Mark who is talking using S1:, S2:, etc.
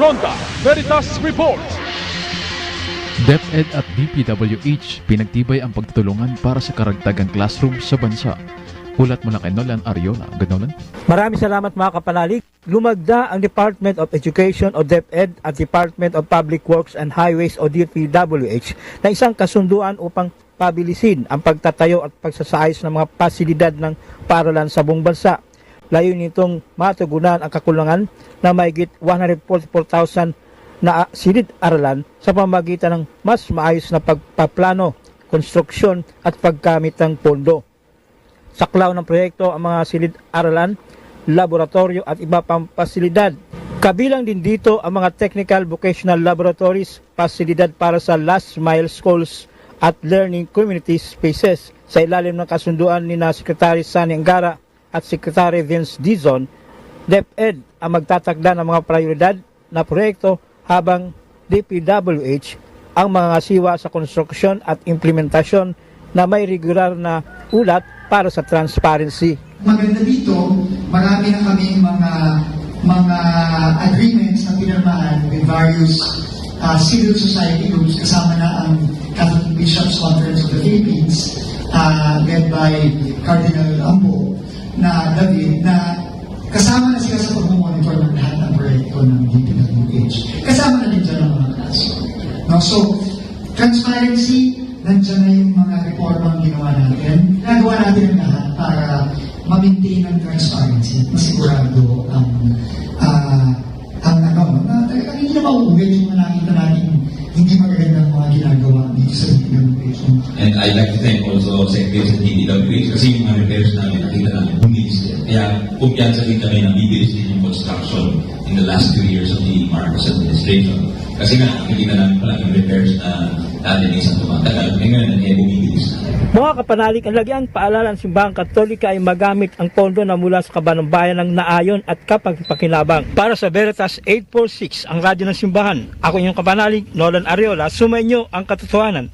S1: Ronda Veritas Report.
S2: DepEd at DPWH pinagtibay ang pagtutulungan para sa karagdagang classroom sa bansa. Ulat mula kay Nolan Ariola. Ganolan?
S3: Maraming salamat mga kapanalig. Lumagda ang Department of Education o DepEd at Department of Public Works and Highways o DPWH na isang kasunduan upang pabilisin ang pagtatayo at pagsasaayos ng mga pasilidad ng paaralan sa buong bansa. Layunin nitong matugunan ang kakulangan na mahigit 144,000 na silid-aralan sa pamamagitan ng mas maayos na pagpaplano, konstruksyon at paggamit ng pondo. Saklaw ng proyekto ang mga silid-aralan, laboratorio at iba pang pasilidad. Kabilang din dito ang mga technical vocational laboratories, pasilidad para sa last mile schools at learning community spaces. Sa ilalim ng kasunduan ni na Secretary Sani Angara at Secretary Vince Dizon, DepEd ang magtatakda ng mga prioridad na proyekto habang DPWH ang mga siwa sa konstruksyon at implementasyon na may regular na ulat para sa transparency.
S4: Maganda dito, marami na kami mga agreements na pinirmahan with various civil society groups, kasama na ang Catholic Bishops Conference of the Philippines, led by Cardinal Ambo, na David, na kasama na sila sa pag-monitor ng lahat ng proyekto ng DPWH. Kasama na din dyan ang mga kaso. No? So, transparency, nandiyan na yung mga reformang ginawa natin. Nagawa natin ang lahat para ma-maintain ang transparency at masigurado ang talagang hindi na mauulit yung nakita natin hindi magagandang mga ginagawa dito sa DPWH.
S5: And I'd like to thank also Secretary sa DPWH kasi yung mga repairs namin nakita namin bumilis din. Kaya kumpiyansa din kami na bibilis din yung construction in the last 2 years of the Marcos administration. Kasi nga, nakikita namin pala yung repairs na dati na isang tumatagal. Ngayon, bumibilis na.
S3: Mga kapanalig, ang lagiang paalala ng Simbahang Katolika ay magamit ang pondo na mula sa kabanang bayan ng naayon at kapagpakinabang. Para sa Veritas 846, ang radyo ng Simbahan. Ako inyong kapanalig, Nolan Ariola, sumainyo ang katotohanan.